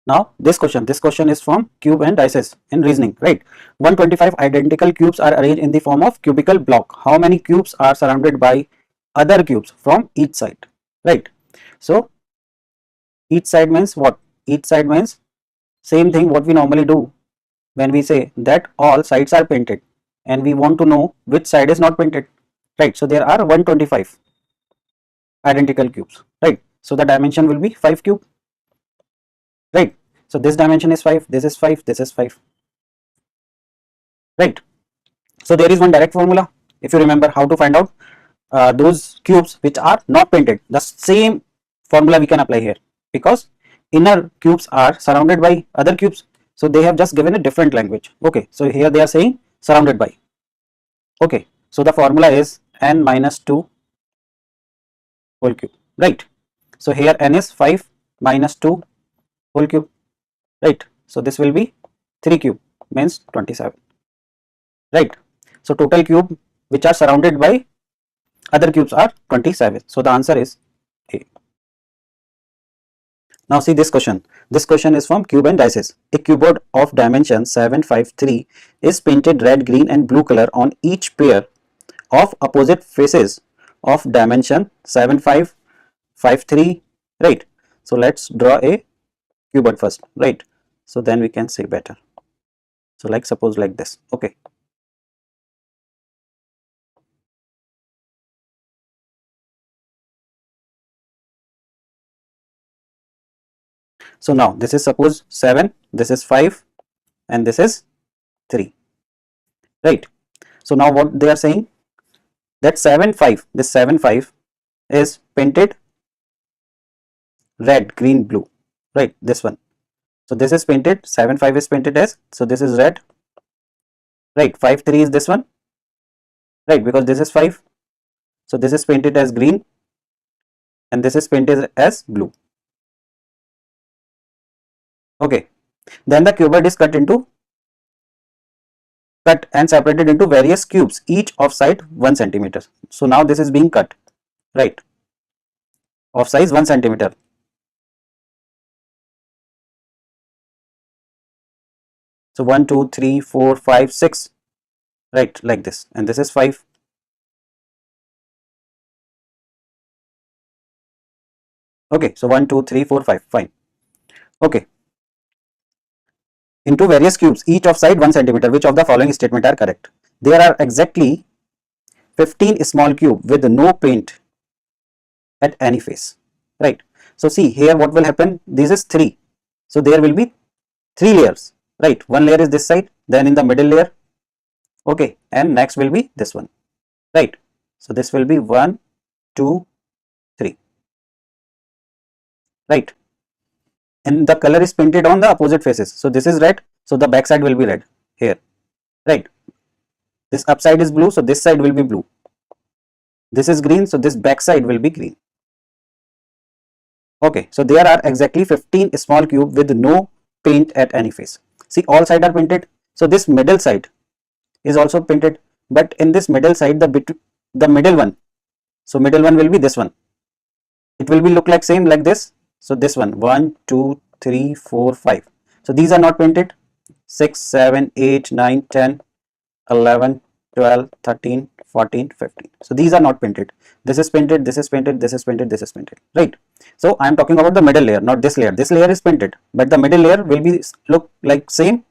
Now this question is from cube and dices in reasoning, right? 125 identical cubes are arranged in the form of cubical block. How many cubes are surrounded by other cubes from each side, right? So each side means what? Each side means same thing what we normally do when we say that all sides are painted and we want to know which side is not painted, right? So there are 125 identical cubes, right? So the dimension will be 5 cube, right? So this dimension is 5, this is 5, this is 5, right? So there is one direct formula if you remember how to find out those cubes which are not painted. The same formula we can apply here because inner cubes are surrounded by other cubes, so they have just given a different language. Okay, so here they are saying surrounded by. Okay, so the formula is n minus 2 whole cube, right? So here n is 5 minus 2 whole cube, right? So this will be 3 cube means 27, right? So total cube which are surrounded by other cubes are 27. So the answer is A. Now see this question. This question is from cube and dices. A cuboid of dimension 753 is painted red, green and blue color on each pair of opposite faces of dimension 7553, right? So let's draw a cuboid first, right? So then we can say better. So like suppose like this, okay. So now this is suppose 7, this is 5 and this is 3, right? So now what they are saying that 7 5, this 7 5 is painted red, green, blue, right? This one. So this is painted 7 5 is painted as, so this is red, right? 5 3 is this one, right? Because this is 5, so this is painted as green and this is painted as blue. Okay, then the cuboid is cut and separated into various cubes, each of side 1 centimeter. So now this is being cut, right? Of size 1 centimeter. So 1 2 3 4 5 6, right? Like this, and this is 5. Okay, so 1 2 3 4 5, fine. Okay, into various cubes, each of side 1 centimeter. Which of the following statement are correct? There are exactly 15 small cube with no paint at any face, right? So see here what will happen, this is 3, so there will be 3 layers, right? One layer is this side, then in the middle layer, okay, and next will be this one, right? So this will be 1 2 3, right? And the color is painted on the opposite faces. So this is red, so the back side will be red here, right? This upside is blue, so this side will be blue. This is green, so this back side will be green. Okay, so there are exactly 15 small cube with no paint at any face. See, all sides are painted, so this middle side is also painted, but in this middle side, the middle one, so middle one will be this one. It will be look like same like this. So this one 1 2 3 4 5, so these are not painted. 6 7 8 9 10 11 12 13 14 15, so these are not painted. This is painted, this is painted, this is painted, this is painted, right? So I am talking about the middle layer, not this layer. This layer is painted, but the middle layer will be look like same.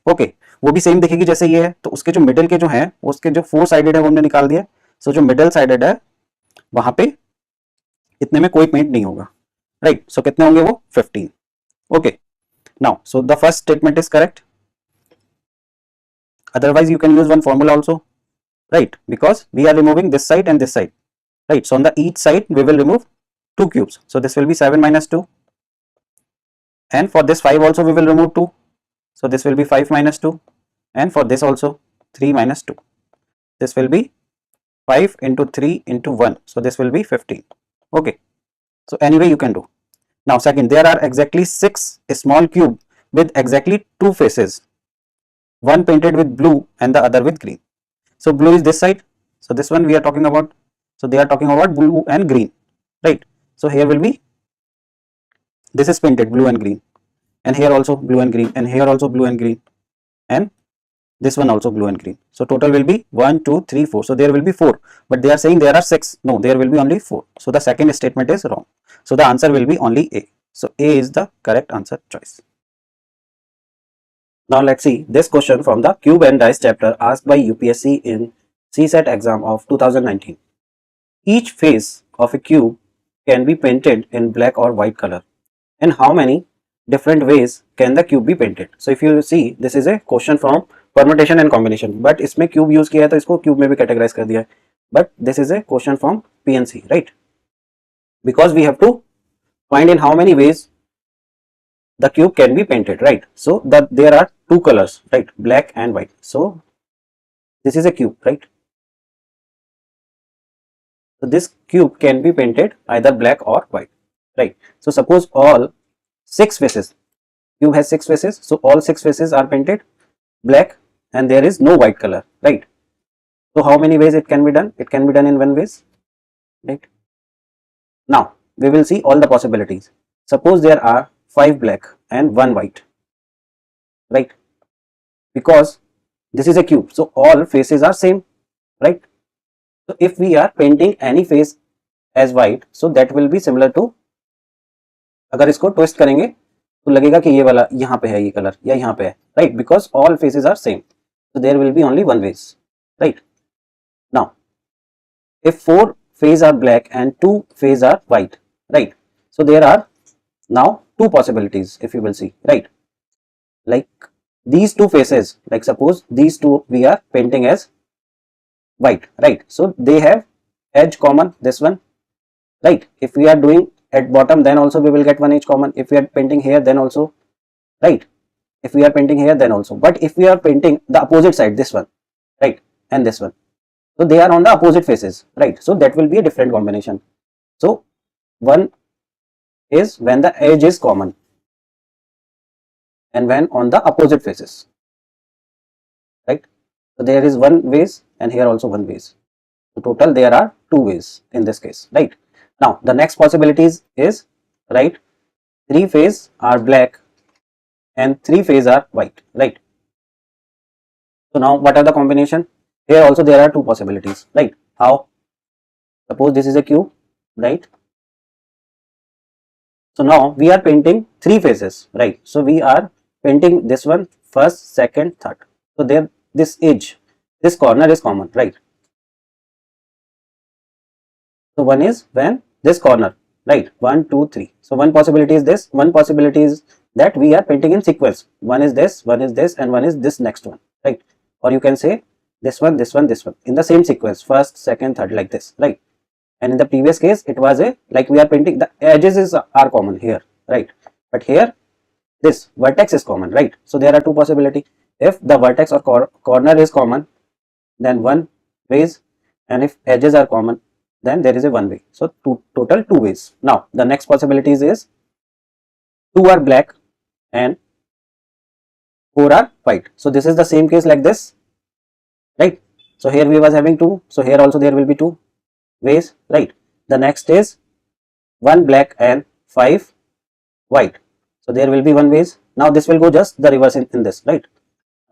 Okay, वो भी same दिखेगी जैसे ये है, तो उसके जो middle के जो है उसके जो 4 साइडेड है वो हमने निकाल दिया. सो जो मिडिल साइडेड है वहां पे इतने में कोई पेंट नहीं होगा, right? So कितने होंगे वो 15. Okay, now so the first statement is correct. Otherwise you can use one formula also, right? Because we are removing this side and this side, right? So on the each side we will remove 2 cubes, so this will be 7 minus 2, and for this 5 also we will remove 2, so this will be 5 minus 2, and for this also 3 minus 2, this will be 5 into 3 into 1, so this will be 15. Okay, so anyway you can do. Now second, there are exactly 6 small cube with exactly 2 faces, one painted with blue and the other with green. So blue is this side, so this one we are talking about, so they are talking about blue and green, right? So here will be, this is painted blue and green, and here also blue and green, and here also blue and green, and this one also blue and green. So total will be 1, 2, 3, 4. So there will be 4, but they are saying there are 6. No, there will be only 4. So the second statement is wrong. So the answer will be only A. So A is the correct answer choice. Now let's see this question from the Cube and Dice chapter asked by UPSC in CSAT exam of 2019. Each face of a cube can be painted in black or white color. And how many different ways can the cube be painted? So if you see, this is a question from permutation and combination, but इसमें cube use किया है तो इसको cube में भी categorize कर दिया है. But this is a question from PNC, right? Because we have to find in how many ways the cube can be painted, right? So that there are two colors, right? Black and white. So this is a cube, right? So this cube can be painted either black or white, right? So suppose all 6 faces, cube has 6 faces, so all 6 faces are painted black and there is no white color, right? So how many ways it can be done? It can be done in one ways, right? Now we will see all the possibilities. Suppose there are 5 black and 1 white, right? Because this is a cube, so all faces are same, right? So if we are painting any face as white, so that will be similar to, अगर इसको twist करेंगे तो लगेगा कि ये वाला यहाँ पे है ये कलर या यहाँ पे है, right? Because all faces are same, so there will be only one ways, right? Now if 4 faces are black and 2 faces are white, right? So there are now 2 possibilities, if you will see, right? Like these 2 faces, like suppose these 2 we are painting as white, right? So they have edge common, this one, right? If we are doing at bottom, then also we will get one edge common. If we are painting here, then also, right? If we are painting here, then also. But if we are painting the opposite side, this one, right, and this one, so they are on the opposite faces, right? So that will be a different combination. So one is when the edge is common and when on the opposite faces, right? So there is one ways and here also one ways. So total there are 2 ways in this case, right? Now the next possibilities is, right, 3 faces are black and 3 faces are white, right? So now what are the combination? Here also there are 2 possibilities, right? How? Suppose this is a cube, right? So now we are painting 3 faces, right? So we are painting this one first, second, third. So there this edge, this corner is common, right? So one is when this corner, right? 1, 2, 3. So one possibility is this, one possibility is that we are painting in sequence. One is this, and one is this next one, right? Or you can say this one, this one, this one in the same sequence, first, second, third, like this, right? And in the previous case, it was a, like we are painting, the edges are common here, right? But here, this vertex is common, right? So there are 2 possibilities. If the vertex or corner is common, then one ways, and if edges are common, then there is a one way. So total 2 ways. Now the next possibilities is 2 are black and 4 are white. So this is the same case like this, right? So here we was having 2, so here also there will be 2 ways, right? The next is 1 black and 5 white, so there will be 1 ways. Now this will go just the reverse in this, right?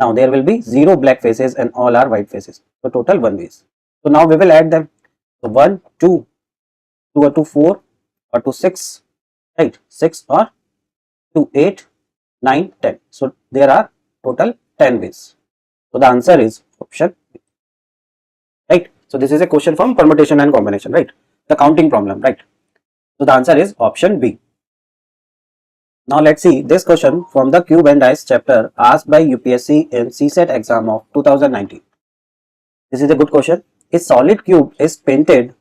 Now there will be 0 black faces and all are white faces, so total 1 ways. So now we will add them. So 1, 2, 2 or 2, 4 or 2, 6, right? 6 or 2, 8, 9, 10. So there are total 10 ways. So the answer is option B, right? So this is a question from permutation and combination, right? The counting problem, right? So the answer is option B. Now let's see this question from the Cube and Dice chapter asked by UPSC in CSAT exam of 2019. This is a good question. A solid cube is painted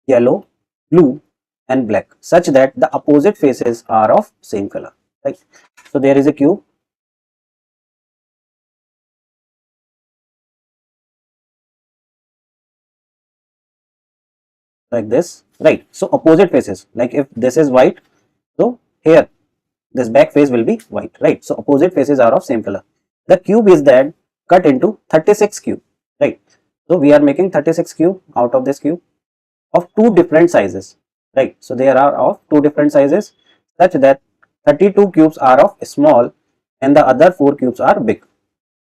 yellow, blue and black such that the opposite faces are of same color, right? So there is a cube, like this, right? So opposite faces, like if this is white, so here this back face will be white, right? So opposite faces are of same color. The cube is then cut into 36 cube, right? So we are making 36 cube out of this cube of 2 different sizes, right? So there are of 2 different sizes such that 32 cubes are of small and the other 4 cubes are big.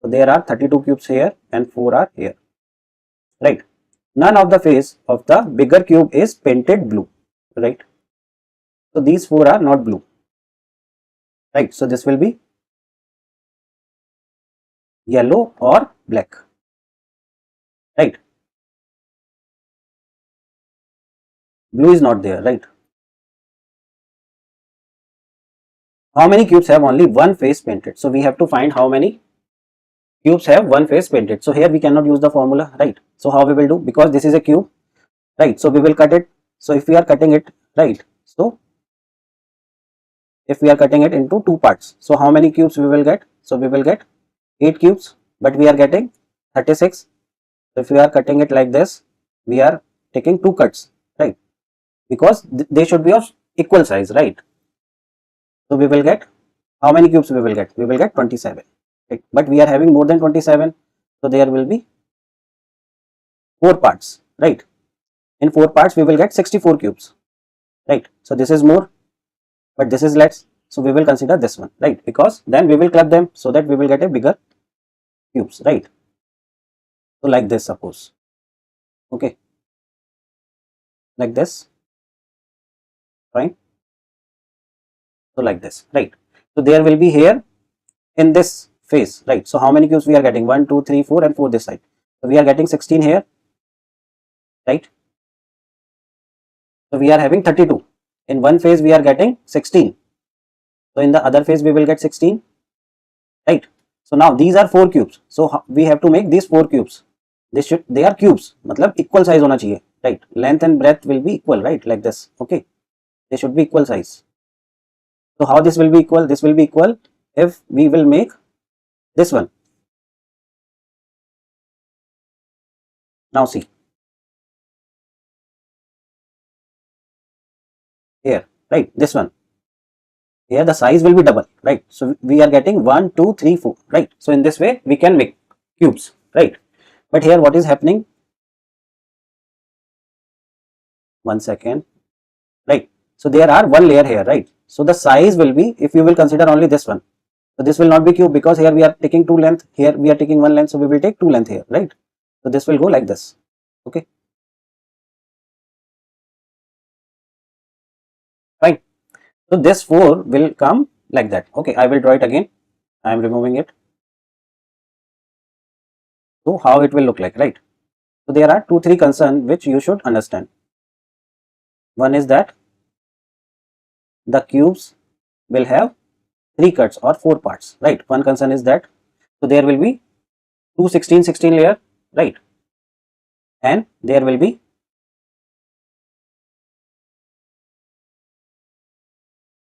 So there are 32 cubes here and 4 are here, right? None of the face of the bigger cube is painted blue, right? So these 4 are not blue, right? So this will be yellow or black, right? Blue is not there, right? How many cubes have only one face painted? So we have to find how many cubes have one face painted. So here we cannot use the formula, right? So how we will do, because this is a cube, right? So we will cut it. So if we are cutting it, right? So if we are cutting it into 2 parts, so how many cubes we will get? So we will get 8 cubes, but we are getting 36. So if we are cutting it like this, we are taking 2 cuts, right? Because they should be of equal size, right? So we will get, how many cubes we will get? We will get 27, right? But we are having more than 27, so there will be 4 parts, right? In 4 parts we will get 64 cubes, right? So this is more, but this is less, so we will consider this one, right? Because then we will club them so that we will get a bigger cubes, right? So like this, suppose, okay, like this, fine. So like this, right? So there will be here in this face, right? So how many cubes we are getting? 1, 2, 3, 4 and 4 this side. So we are getting 16 here, right? So we are having 32. In one phase we are getting 16. So in the other phase we will get 16, right? So now these are 4 cubes. So we have to make these 4 cubes. They are cubes, मतलब equal size होना चाहिए, right? Length and breadth will be equal, right? Like this, okay? They should be equal size. So how this will be equal? This will be equal if we will make this one. Now see here, right? This one. Here the size will be double, right? So we are getting 1, 2, 3, 4, right? So in this way we can make cubes, right? But here what is happening? 1 second, right? So there are one layer here, right? So the size will be, if you will consider only this one, so this will not be cube because here we are taking 2 length, here we are taking 1 length, so we will take 2 length here, right? So this will go like this, okay, fine. So this 4 will come like that, okay. I will draw it again. I am removing it. So how it will look like, right? So there are 2-3 concerns which you should understand. One is that the cubes will have 3 cuts or 4 parts, right? One concern is that, so there will be 2 16 layer, right? And there will be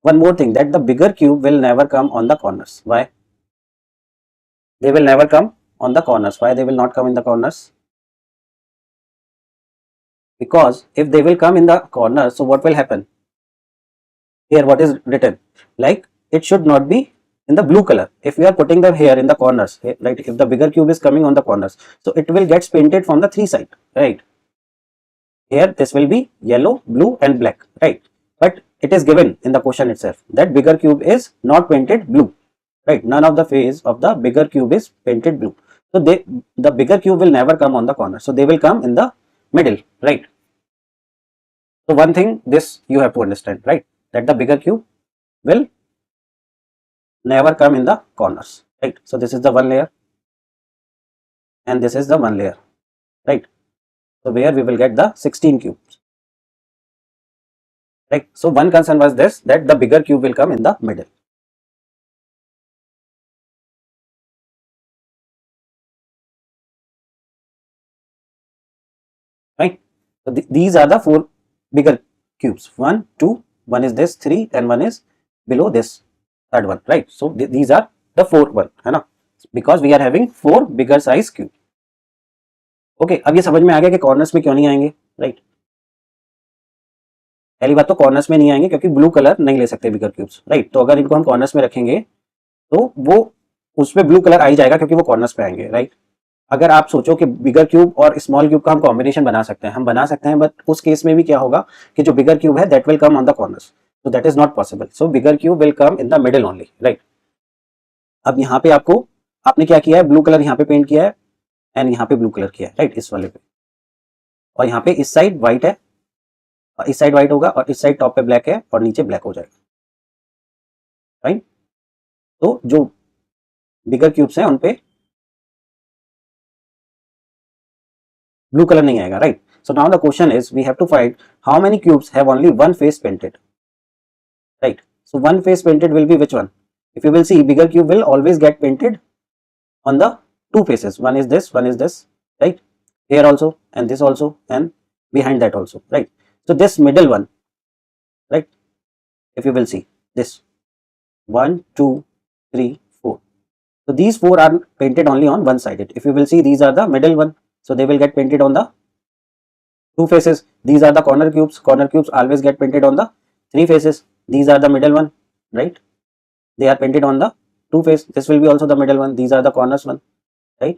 one more thing, that the bigger cube will never come on the corners. Why? They will never come on the corners. Why they will not come in the corners? Because if they will come in the corners, so what will happen? Here what is written, like it should not be in the blue color. If we are putting them here in the corners, right? If the bigger cube is coming on the corners, so it will get painted from the 3 side, right? Here this will be yellow, blue and black, right? But it is given in the question itself that bigger cube is not painted blue, right? None of the face of the bigger cube is painted blue. So the bigger cube will never come on the corner. So they will come in the middle, right? So one thing this you have to understand, right? That the bigger cube will never come in the corners, right? So this is the one layer and this is the one layer, right? So where we will get the 16 cubes, right? So one concern was this, that the bigger cube will come in the middle. Right? So these are the 4 bigger cubes. 1, 2, one is this 3 and one is below this third one, right? So these are the 4 one, है ना? Because we are having 4 bigger size cube. Okay, अब ये समझ में आ गया कि corners में क्यों नहीं आएंगे, राइट? पहली बात तो कॉर्नर्स में नहीं आएंगे क्योंकि ब्लू कलर नहीं ले सकते बिगर क्यूब्स, राइट? तो अगर इनको हम कॉर्नर्स में रखेंगे तो वो उसमें ब्लू कलर आ ही जाएगा क्योंकि वो कॉर्नर्स पे आएंगे, राइट? अगर आप सोचो कि बिगर क्यूब और स्मॉल क्यूब का हम कॉम्बिनेशन बना सकते हैं, हम बना सकते हैं, बट उस केस में भी क्या होगा कि जो बिगर क्यूब है that will come on the corners, so that is not possible. So bigger cube will come in the middle only, right? अब यहाँ पे आपने क्या किया है, ब्लू कलर यहाँ पे पेंट किया है एंड यहाँ पे ब्लू कलर किया है, राइट, इस वाले पे, और यहाँ पे इस साइड व्हाइट है और इस साइड व्हाइट होगा और इस साइड टॉप पे ब्लैक है और नीचे ब्लैक हो जाएगा, राइट। तो जो बिगर क्यूब्स हैं उन पे ब्लू कलर नहीं आएगा, right. So now the question is we have to find how many cubes have only one face painted, right. So one face painted will be which one? If you will see, bigger cube will always get painted on the two faces. One is this, right? Here also and this also and behind that also, right? So this middle one, right? If you will see this 1, 2, 3, 4. So these 4 are painted only on one sided. If you will see, these are the middle one. So they will get painted on the two faces. These are the corner cubes. Corner cubes always get painted on the three faces. These are the middle one, right? They are painted on the two face. This will be also the middle one. These are the corners one, right?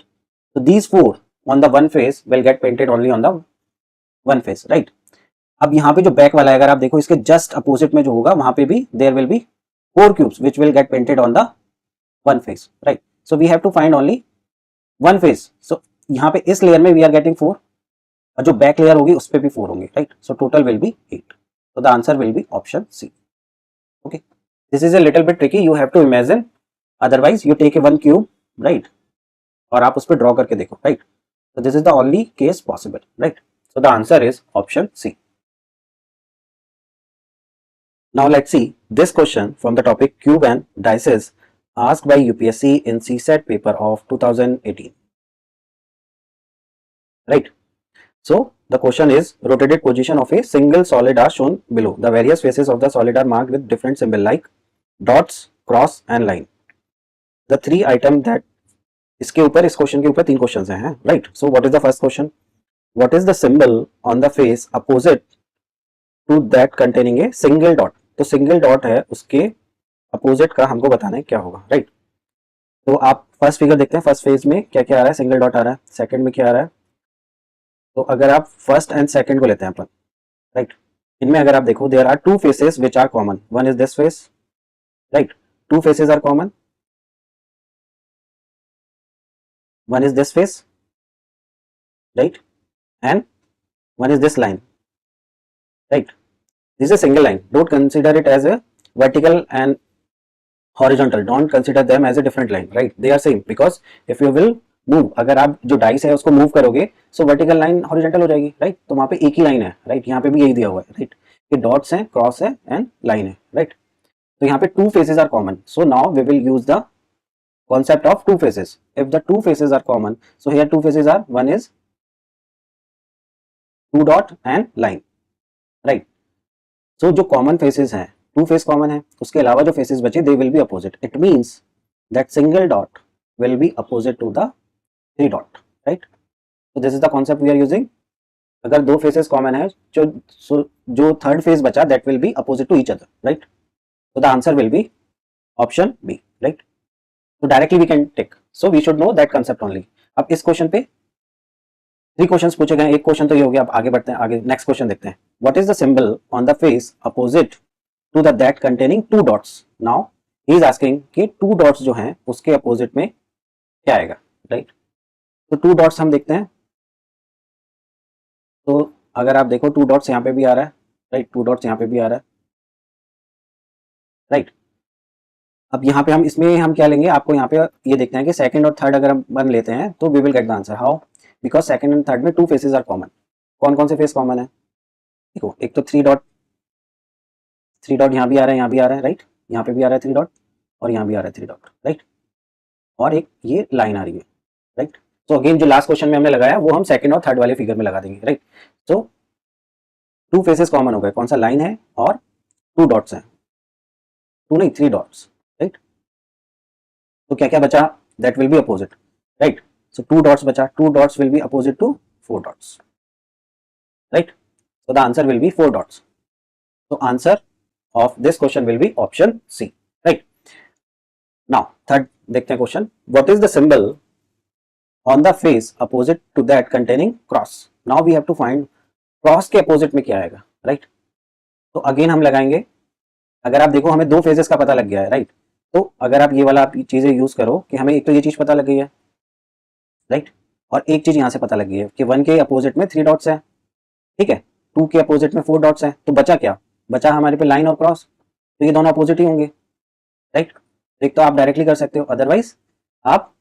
So these 4 on the one face will get painted only on the one face, right? अब यहाँ पे जो back वाला है, अगर आप देखो इसके जस्ट अपोजिट में जो होगा वहां पे भी there will be 4 cubes which will get painted on the one face, right. So we have to find only one face. सो यहाँ पे इस लेयर में वी आर गेटिंग 4 और जो बैक लेयर होगी उस पे भी 4 होंगे, right. So total will be 8. So the answer will be option C. Okay, this is a little bit tricky. You have to imagine. Otherwise, you take a one cube, right? और आप उस पर draw करके देखो, right? So this is the only case possible, right? So the answer is option C. Now let's see this question from the topic cube and dices asked by UPSC in CSAT paper of 2018, right? So the question is, rotated position of a single solid are shown below. The various faces of the solid are marked with different symbol like dots, cross and line. The three item that इसके ऊपर, इस question के ऊपर 3 questions हैं, right. So what is the first question? What is the symbol on the face opposite to that containing a single dot? तो single dot है, उसके opposite का हमको बताना है क्या होगा, राइट। तो आप फर्स्ट फिगर देखते हैं, फर्स्ट फेज में क्या क्या आ रहा है, सिंगल डॉट आ रहा है, सेकंड में क्या आ रहा है। तो अगर आप फर्स्ट एंड सेकंड को लेते हैं अपन, राइट, इनमें अगर आप देखो there are 2 faces which are common. One is this face, right, 2 faces are common. One is this face, right, and one is this line, right. This is a single line. Don't consider it as a vertical and horizontal. Don't consider them as a different line, right. They are same because if you will move, अगर आप जो dice है उसको move करोगे सो vertical line horizontal हो जाएगी, right. तो वहां पे एक ही लाइन है, राइट. यहाँ पे भी यही दिया हुआ है, राइट. ये डॉट्स हैं, क्रॉस है एंड लाइन है, राइट. तो यहाँ पे 2 faces are common. So now we will use the concept of 2 faces. If the 2 faces are common, so here 2 faces are, one is 2 dot and line, right. So जो common faces हैं, 2 face common है, उसके अलावा जो faces बचे they will be opposite. It means that single dot will be opposite to the 3 dot, right. So this is the concept we are using. अगर 2 faces common है, जो third face बचा that will be opposite to each other, right. So the answer will be option B, right. So directly we can take. So we should know that concept only. अब इस question पे 3 questions पूछे गए. एक question तो ये हो गया. अब आगे बढ़ते हैं, आगे नेक्स्ट क्वेश्चन देखते हैं. What is the symbol on the face opposite to the that containing 2 dots? Now he is asking कि 2 dots जो हैं उसके अपोजिट में क्या आएगा, राइट. तो 2 dots हम देखते हैं. तो अगर आप देखो 2 dots यहाँ पे भी आ रहा है, राइट. 2 dots यहाँ पे भी आ रहा है, राइट. अब यहाँ पे हम इसमें हम क्या लेंगे, आपको यहाँ पे ये देखते हैं कि सेकंड और थर्ड अगर हम बन लेते हैं तो we will get the answer. How? Because second and third में 2 फेसेस आर कॉमन. कौन कौन से फेस कॉमन है? देखो, एक तो 3 डॉट यहाँ भी आ रहा है, यहाँ भी आ रहा है, राइट. यहाँ पे भी आ रहा है 3 डॉट और यहाँ भी आ रहा है 3 डॉट, राइट. और एक ये लाइन आ रही है, राइट. तो अगेन जो लास्ट क्वेश्चन में हमने लगाया वो हम सेकंड और थर्ड वाले फिगर में लगा देंगे, राइट. तो 2 फेसेस कॉमन हो गए. कौन सा? लाइन है और 2 डॉट्स हैं. 2 नहीं, 3 डॉट्स, राइट. तो क्या क्या बचा? That will be opposite, right. So 2 dots बचा. 2 dots will be opposite to 4 dots, right. So the answer will be 4 dots. तो answer of this question will be option C, right. Now third देखते हैं question. What is the symbol on the face opposite to that containing cross? Now we have to find cross के opposite में क्या आएगा, right. तो again हम लगाएंगे अगर आप देखो हमें 2 फेजेस का पता लग गया है, राइट। तो अगर आप ये वाला चीजें यूज करो कि हमें एक तो ये चीज पता लग गई है, राइट, और एक चीज यहाँ से पता लग गई है कि 1 के अपोजिट में 3 डॉट्स है, ठीक है, 2 के अपोजिट में 4 डॉट्स है, तो बचा क्या, बचा हमारे पे लाइन और क्रॉस, तो ये दोनों अपोजिट ही होंगे, राइट। एक तो आप डायरेक्टली कर सकते हो, अदरवाइज आप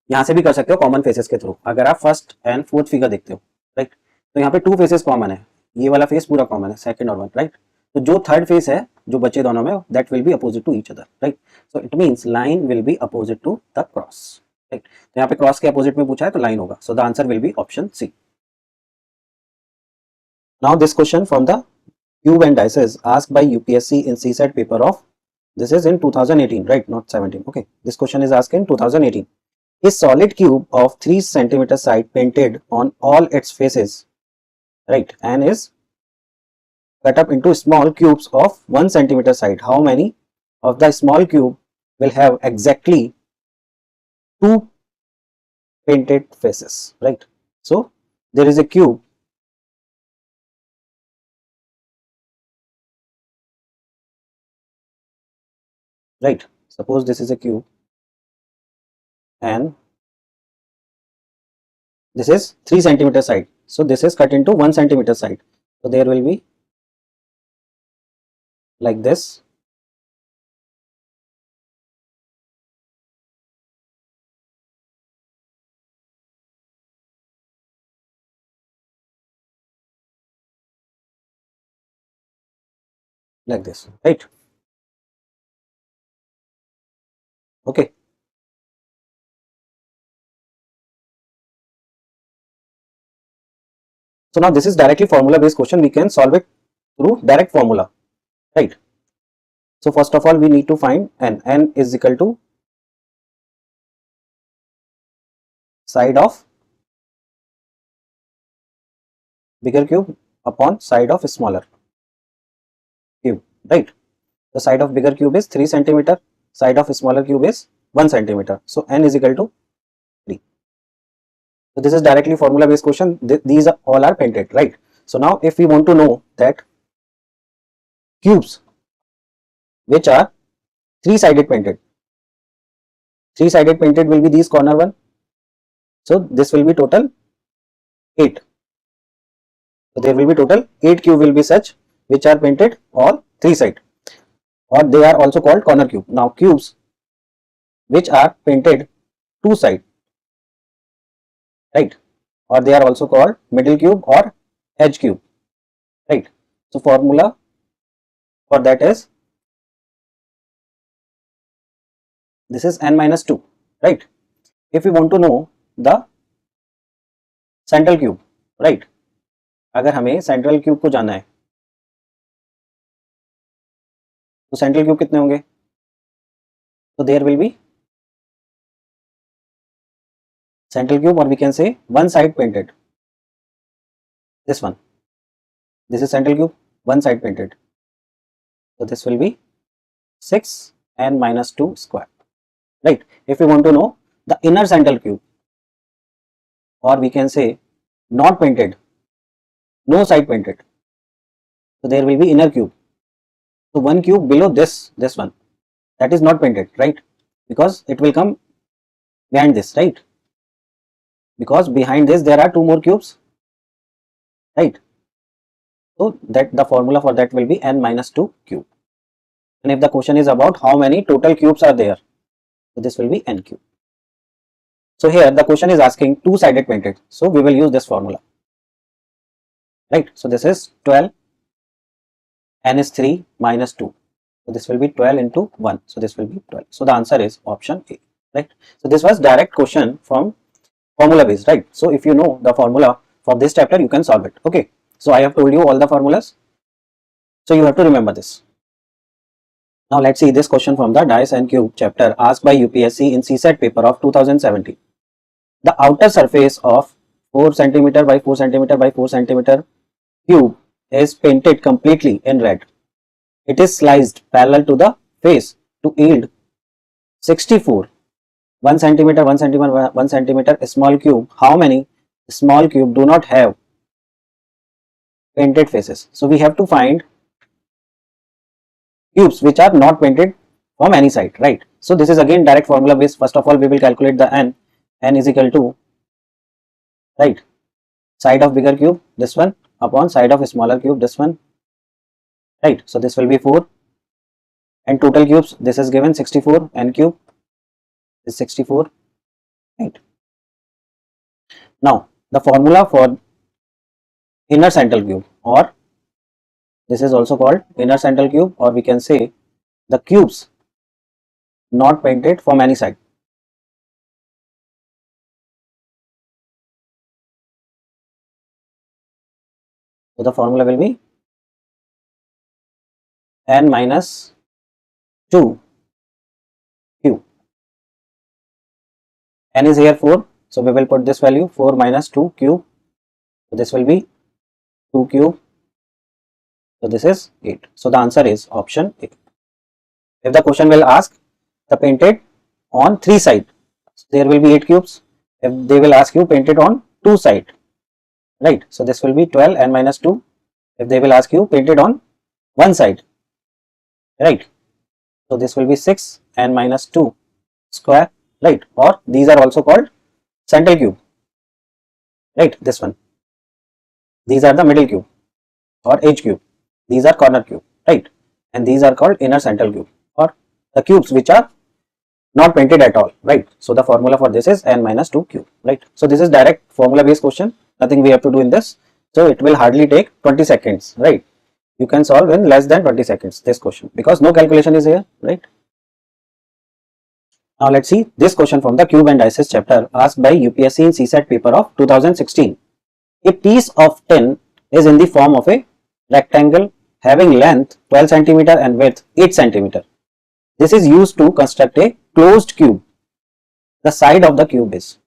यहाँ से भी कर सकते हो कॉमन फेसेस के थ्रू, अगर आप फर्स्ट एंड फोर्थ फिगर देखते हो, राइट। तो यहाँ पे 2 फेसेस कॉमन है, ये वाला फेस पूरा कॉमन है, सेकंड और 1, राइट। तो जो थर्ड फेस है जो बचे दोनों में, that will be opposite to each other, right. So it means line will be opposite to the cross, right. तो यहाँ पे क्रॉस के अपोजिट में पूछा है तो लाइन होगा, so the answer will be option C. Now this question from the cube and dices asked by UPSC in CSAT paper of, this is in 2018, right, not 17, okay. This question is asked in 2018. A solid cube of 3 centimeter side painted on all its faces, right, and is cut up into small cubes of 1 centimeter side. How many of the small cube will have exactly 2 painted faces, right? So there is a cube, right? Suppose this is a cube and this is 3 centimeter side, so this is cut into 1 centimeter side, so there will be like this, like this, right? Okay. So now this is directly formula based question, we can solve it through direct formula, right? So first of all we need to find n is equal to side of bigger cube upon side of smaller cube, right? The side of bigger cube is 3 centimeter, side of smaller cube is 1 centimeter, so n is equal to 3. So this is directly formula based question, these are all are painted, right? So now if we want to know that cubes which are 3-sided painted, 3-sided painted will be these corner one, so this will be total 8. So there will be total 8 cube will be such which are painted all 3 side, or they are also called corner cube. Now cubes which are painted 2 side, right, or they are also called middle cube or edge cube, right. So formula for that is, this is n minus 2, right. If we want to know the central cube, right, अगर हमें central cube को जाना है तो central cube कितने होंगे, तो there will be central cube, or we can say one side painted, this one, this is central cube, one side painted, so this will be 6 n minus 2 square, right. If we want to know the inner central cube, or we can say not painted, no side painted, so there will be inner cube, so one cube below this one, that is not painted, right, because it will come behind this, right, because behind this there are 2 more cubes, right. So that the formula for that will be n minus 2 cube, and if the question is about how many total cubes are there, so this will be n cube. So here the question is asking 2-sided painted, so we will use this formula, right. So this is 12, n is 3 minus 2, so this will be 12 into 1, so this will be 12. So the answer is option A, right. So this was direct question from formula based, right. So if you know the formula for this chapter you can solve it, okay. So I have told you all the formulas, so you have to remember this. Now let's see this question from the dice and cube chapter asked by UPSC in CSAT paper of 2017. The outer surface of 4 cm by 4 cm by 4 cm cube is painted completely in red. It is sliced parallel to the face to yield 64 1 cm 1 cm 1 cm small cube. How many small cube do not have painted faces? So we have to find cubes which are not painted from any side, right? So this is again direct formula based. First of all, we will calculate the n. N is equal to, right, side of bigger cube, this one, upon side of smaller cube, this one, right? So this will be 4, and total cubes, this is given 64, n cube is 64, right? Now the formula for inner central cube, or this is also called inner central cube, or we can say the cubes not painted from any side. So the formula will be n minus 2 cube. N is here 4, so we will put this value 4 minus 2 cube. So this will be 2 cube. So this is 8. So the answer is option A. If the question will ask the painted on 3 side, there will be 8 cubes. If they will ask you painted on 2 side, right? So this will be 12 n minus 2. If they will ask you painted on 1 side, right? So this will be 6 n minus 2 square, right? Or these are also called central cube, right? This one. These are the middle cube or edge cube. These are corner cube, right? And these are called inner central cube, or the cubes which are not painted at all, right? So the formula for this is n minus 2 cube, right? So this is direct formula based question. Nothing we have to do in this. So it will hardly take 20 seconds, right? You can solve in less than 20 seconds this question because no calculation is here, right? Now let's see this question from the cube and dices chapter asked by UPSC in CSAT paper of 2016. A piece of tin is in the form of a rectangle having length 12 cm and width 8 cm. This is used to construct a closed cube. The side of the cube is.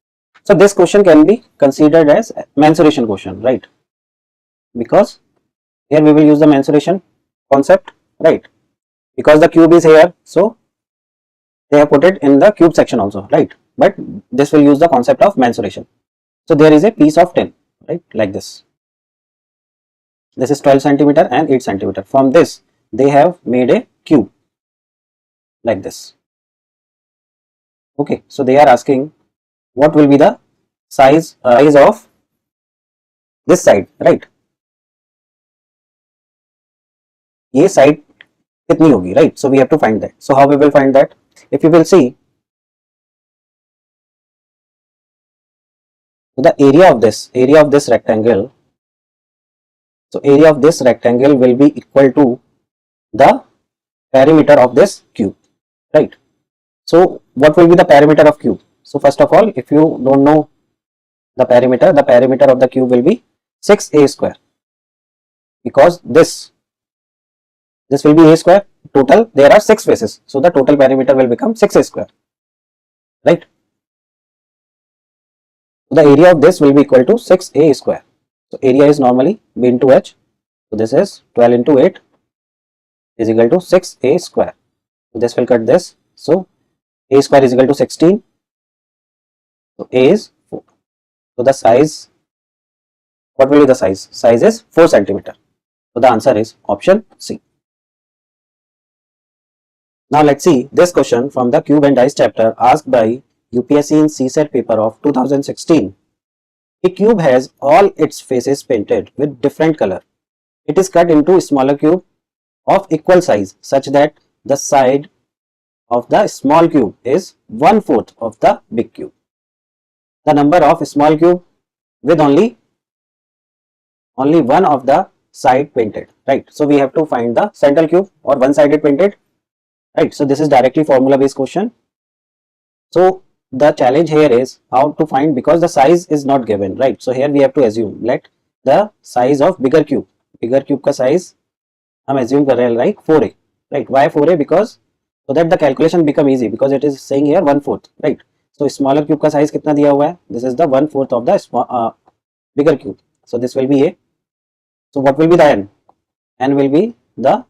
So this question can be considered as mensuration question, right? Because here we will use the mensuration concept, right? Because the cube is here, so they have put it in the cube section also, right? But this will use the concept of mensuration. So there is a piece of tin, right, like this. This is 12 cm and 8 cm. From this they have made a cube like this. Okay, so they are asking what will be the size of this side, right? ये side कितनी होगी, right? So we have to find that. So how we will find that? If you will see the area of this rectangle, so area of this rectangle will be equal to the perimeter of this cube, right? So what will be the perimeter of cube? So first of all, if you don't know the perimeter of the cube will be 6a square, because this will be a square. Total there are 6 faces, so the total perimeter will become 6a square, right? The area of this will be equal to 6a square. So area is normally b into h. So this is 12 into 8 is equal to 6a square. So this will cut this. So a square is equal to 16. So a is 4. So the size, what will be the size? Size is 4 centimeter. So the answer is option C. Now let's see this question from the cube and dice chapter asked by UPSC in CSAT paper of 2016. A cube has all its faces painted with different color. It is cut into a smaller cube of equal size such that the side of the small cube is 1/4 of the big cube. The number of small cube with only one of the side painted, right? So we have to find the central cube or one sided painted, right? So this is directly formula based question. So the challenge here is how to find, because the size is not given, right? So here we have to assume let the size of bigger cube का size हम assume कर रहे हैं like 4a, right? Why 4a? Because so that the calculation become easy, because it is saying here 1/4, right? So smaller cube का size कितना दिया हुआ है? This is the 1/4 of the bigger cube. So this will be a. So what will be the n? N will be the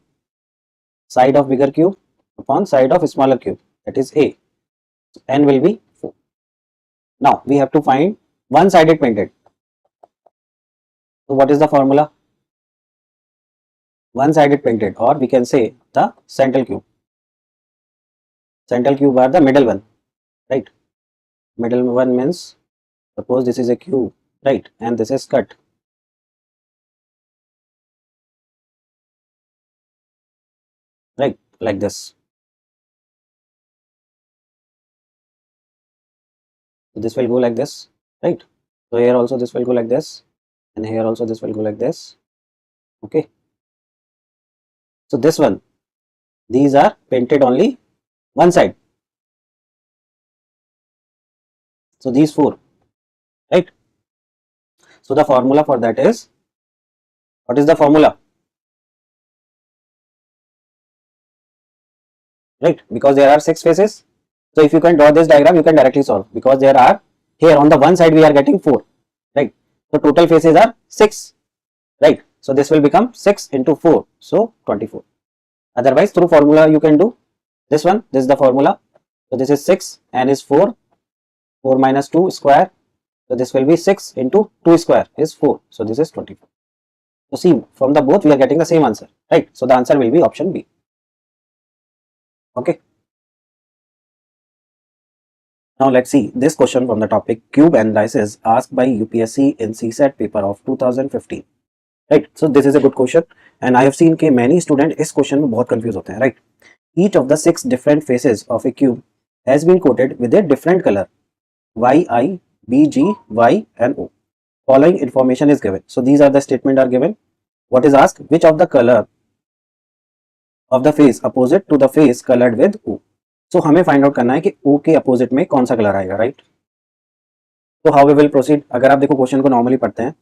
side of bigger cube upon side of smaller cube, that is a. So n will be 4. Now we have to find one sided painted. So what is the formula? One sided painted, or we can say the central cube. Central cube are the middle one, right? Middle one means suppose this is a cube, right? And this is cut. Right, like this. So this will go like this, right? So here also this will go like this, and here also this will go like this. Okay. So this one, these are painted only one side. So these four, right? So the formula for that is, what is the formula? Right, because there are 6 faces. So if you can draw this diagram, you can directly solve, because there are, here on the one side we are getting 4, right? So total faces are 6, right? So this will become 6 into 4, so 24. Otherwise through formula you can do this one. This is the formula. So this is 6 and is 4, 4 minus 2 square. So this will be 6 into 2 square is 4. So this is 24. So see, from the both we are getting the same answer, right? So the answer will be option B. Okay. Now let's see this question from the topic cube and dices asked by UPSC in CSAT paper of 2015. Right. So this is a good question and I have seen कि many student इस question में बहुत confuse होते हैं, right? Each of the 6 different faces of a cube has been coated with a different color yi, bg, y and o. Following information is given. So these are the statement are given. What is asked? Which of the color of the face opposite to the face colored with o. So हमें find out करना है कि O के opposite में कौन सा colour आएगा, right? तो हाउ वी विल प्रोसीड? अगर आप देखो क्वेश्चन को नॉर्मली पढ़ते हैं,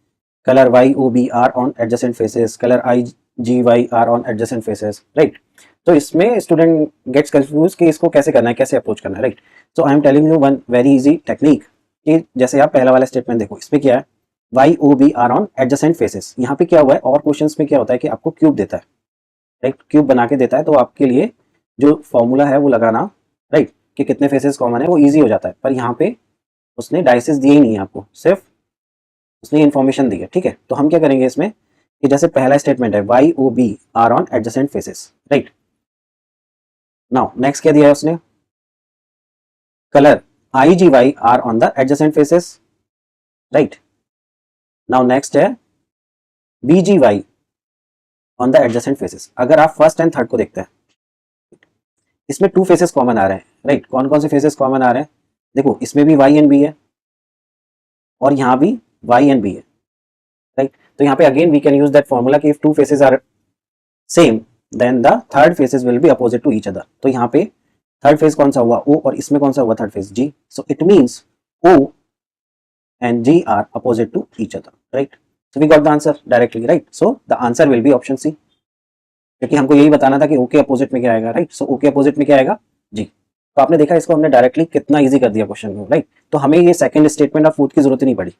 colour Y O B are on adjacent faces, colour I G Y are on adjacent faces, right? तो इसमें स्टूडेंट गेट्स कंफ्यूज कि इसको कैसे करना है, कैसे अप्रोच करना है, right? So I am telling you one very easy technique कि जैसे आप पहला वाला स्टेटमेंट देखो, इसमें क्या है, Y O B are on adjacent faces. यहाँ पे क्या हुआ है, और क्वेश्चंस में क्या होता है कि आपको क्यूब देता है, राइट? क्यूब बना के देता है, तो आपके लिए जो फॉर्मूला है वो लगाना, राइट, कि कितने फेसेस कॉमन है वो इजी हो जाता है. पर यहाँ पे उसने डाइसेस दिए ही नहीं है आपको, सिर्फ उसने इन्फॉर्मेशन दी है, ठीक है? तो हम क्या करेंगे इसमें कि जैसे पहला स्टेटमेंट है Y O B R on adjacent faces, right? Now next क्या दिया है उसने, colour I G Y R on the adjacent faces, right? Now next है B G Y on the adjacent faces. अगर आप फर्स्ट एंड थर्ड को देखते हैं, इसमें 2 फेसेस कॉमन आ रहे हैं, राइट? कौन कौन से फेसेस कॉमन आ रहे हैं? देखो इसमें भी वाई एंड बी है और यहाँ भी वाई एंड बी है, राइट? तो यहाँ पे again we can use that formula कि if 2 faces are same then the third faces will be opposite to each other. तो यहाँ पे थर्ड फेस कौन सा हुआ, ओ, और इसमें कौन सा हुआ third face, G. So it means O and G are opposite to each other, right? So we got the answer directly, right? So the answer will be option C, क्योंकि हमको यही बताना था कि ओ के अपोजिट में क्या आएगा, राइट? सो ओ के अपोजिट में क्या आएगा, जी. तो आपने देखा इसको हमने डायरेक्टली कितना इजी कर दिया क्वेश्चन को, राइट? तो हमें ये सेकंड स्टेटमेंट और फोर्थ की जरूरत ही नहीं पड़ी,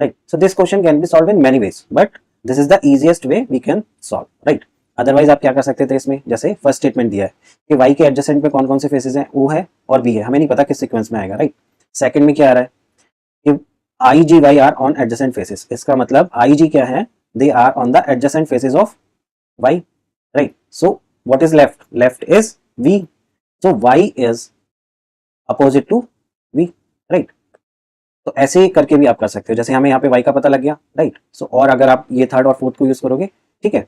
right? So this question can be solve in many ways, but this is the easiest way we can solve, right? Otherwise आप क्या कर सकते थे इसमें, जैसे फर्स्ट स्टेटमेंट दिया है कि वाई के एडजेसेंट पे कौन कौन से फेसेस हैं, ओ है और बी है, हमें नहीं पता किस सीक्वेंस में आएगा, राइट? सेकंड में क्या आ रहा है कि I G Y R on adjacent faces, इसका मतलब आई जी क्या है, they are on the adjacent faces of Y, right? So what is left? Left is V. So Y is opposite to V, right? तो ऐसे ही करके भी आप कर सकते हो, जैसे हमें यहाँ पे Y का पता लग गया, राइट? सो और अगर आप ये थर्ड और फोर्थ को यूज करोगे, ठीक है,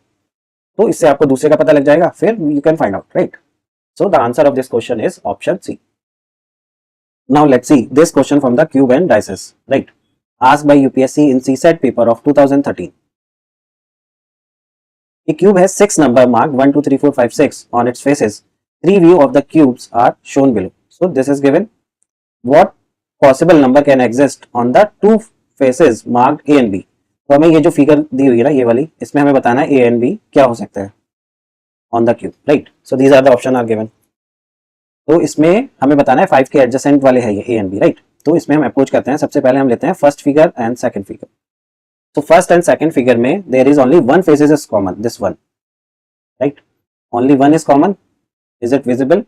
तो इससे आपको दूसरे का पता लग जाएगा, फिर you can find out, right? So the answer of this question is option C. Now let's see this question from the cube and dices, right, asked by UPSC in CSAT paper of 2013. A cube has 6 number marked 1, 2, 3, 4, 5, 6 on its faces. 3 view of the cubes are shown below. So this is given. What possible number can exist on the 2 faces marked A and B? तो हमें ये जो figure दी हुई है ना, ये वाली, इसमें हमें बताना है A and B क्या हो सकता है on the cube, right? So these are the option are given. तो इसमें हमें बताना है 5 के एडजेसेंट वाले है ये A and B, right? तो इसमें हम अप्रोच करते हैं, सबसे पहले हम लेते हैं first figure and second figure. So first and second figure में there is only one faces is common, this one, right? Only one is common. Is it visible?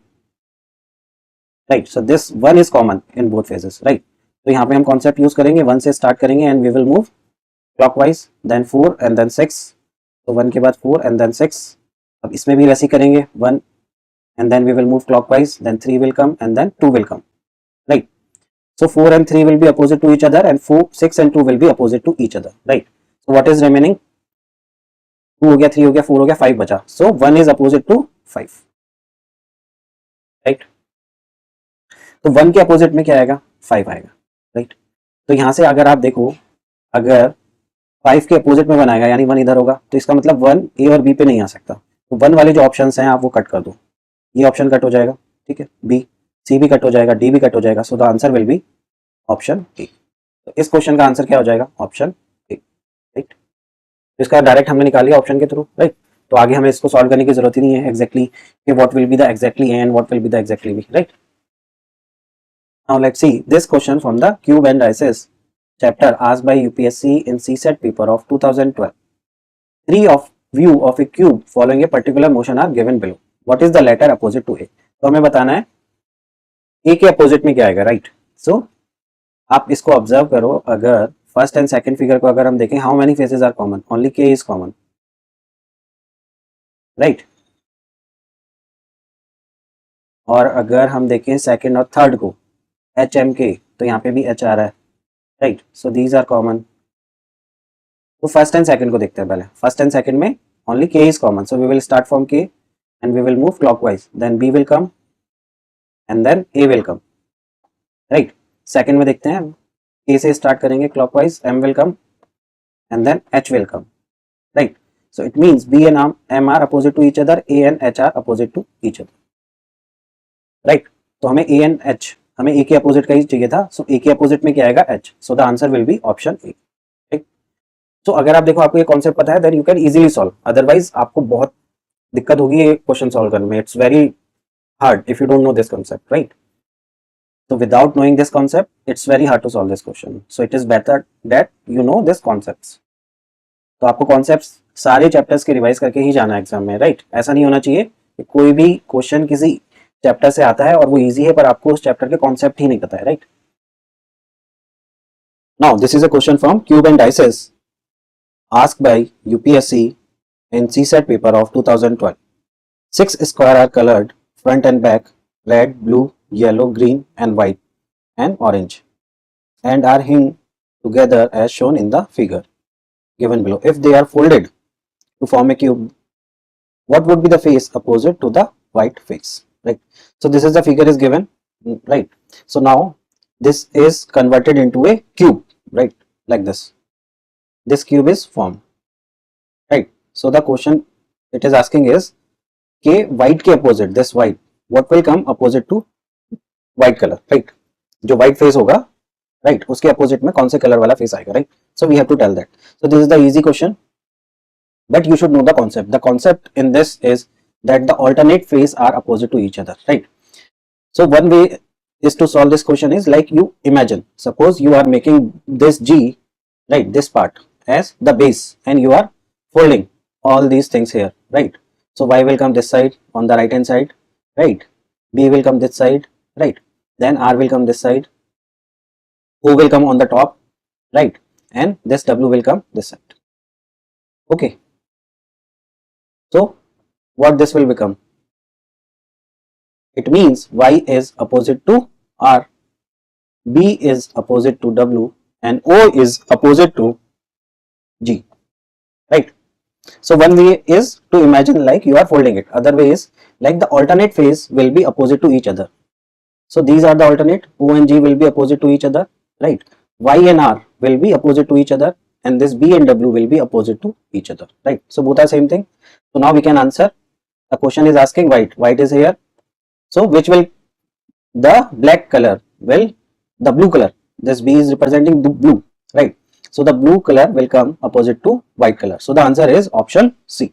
Right. So this one is common in both phases, right? तो यहाँ पे हम concept use करेंगे, 1 से start करेंगे and we will move clockwise, then 4 and then 6. तो 1 के बाद 4 and then 6, अब इसमें भी वैसे ही करेंगे 1 and then we will move clockwise, then 3 will come and then 2 will come, right? So 4 and 3 will be opposite to each other and 6 and 2 will be opposite to each other, right? So what is remaining? 2 हो गया, 3 हो गया, 4 हो गया, 5 बचा. So 1 is opposite to 5, right? तो 1 के opposite में क्या आएगा? 5 आएगा, right? तो यहां से अगर आप देखो, अगर 5 के अपोजिट में 1 आएगा यानी 1 इधर होगा, तो इसका मतलब 1 ए और बी पे नहीं आ सकता. तो 1 वाले जो ऑप्शंस हैं आप वो कट कर दो. ये ऑप्शन कट हो जाएगा, ठीक है, बी, सी भी कट हो जाएगा, डी भी कट हो जाएगा. सो the answer will be option A. तो इस क्वेश्चन का आंसर क्या हो जाएगा? Option A, right. तो इसका डायरेक्ट हमने निकाल लिया ऑप्शन के थ्रू, राइट. तो आगे हमें इसको सॉल्व करने की जरूरत ही नहीं है एग्जैक्टली कि what will be the exactly A and what will be the exactly B, right. Now let's see this question from the cube and dices chapter asked by UPSC in CSAT paper of 2012. Three of view of a cube following a particular motion are given below. What is the letter opposite to A? तो हमें बताना है A के opposite में क्या आएगा, right. सो आप इसको ऑब्जर्व करो. अगर फर्स्ट एंड सेकंड फिगर को अगर हम देखें, how many faces are common? Only K is common, right. और अगर हम देखें सेकंड और थर्ड को, H M K, तो यहाँ पे भी H आ रहा है, right. So these are common. तो फर्स्ट एंड सेकंड को देखते हैं पहले. फर्स्ट एंड सेकंड में only K is common, so we will start from K and we will move clockwise, then B will come and then A will come, right. Second में देखते हैं, A से start करेंगे clockwise, M will come and then H will come, right. So it means B and M are opposite to each other, A and H are opposite to each other, right. तो हमें A and H, हमें A के opposite का ही चाहिए था. सो A के opposite में क्या आएगा? H. So the answer will be option A, ठीक. सो अगर आप देखो आपको ये कॉन्सेप्ट पता है, then you can easily solve. Otherwise आपको बहुत दिक्कत होगी ये क्वेश्चन सॉल्व करने में. It's very hard if you don't know this concept, right. So without knowing this concept, it's very hard to solve this question. So it is better that you know this concepts. तो आपको concepts सारे chapters के revise करके ही जाना है exam में, right. ऐसा नहीं होना चाहिए कि कोई भी क्वेश्चन किसी चैप्टर से आता है और वो इजी है पर आपको उस चैप्टर के कॉन्सेप्ट ही नहीं पता है, right. Now this is a question from cube and dices asked by UPSC in CSAT paper of 2012. 6 square are colored front and back red, blue, yellow, green and white and orange and are hung together as shown in the figure given below. If they are folded to form a cube, what would be the face opposite to the white face, right? So this is the figure is given, right. So now this is converted into a cube, right, like this. This cube is formed, right. So the question it is asking is कि white के opposite, this white, what will come opposite to white color, right? जो white face होगा, right, उसके opposite में कौन से color वाला face आएगा, right? So we have to tell that. So this is the easy question, but you should know the concept. The concept in this is that the alternate face are opposite to each other, right? So one way is to solve this question is like you imagine, suppose you are making this G, right, this part as the base and you are folding all these things here, right? So y will come this side on the right hand side, right? B will come this side, right? Then R will come this side, O will come on the top, right? And this W will come this side. Okay. So what this will become? It means Y is opposite to R, B is opposite to W and O is opposite to G, right? So one way is to imagine like you are folding it. Other way is like the alternate face will be opposite to each other. So these are the alternate. O and G will be opposite to each other, right? Y and R will be opposite to each other and this B and W will be opposite to each other, right? So both are same thing. So now we can answer. The question is asking white. White is here. So which will the black color will the blue color. This B is representing the blue, right? So the blue color will come opposite to white color. So the answer is option C.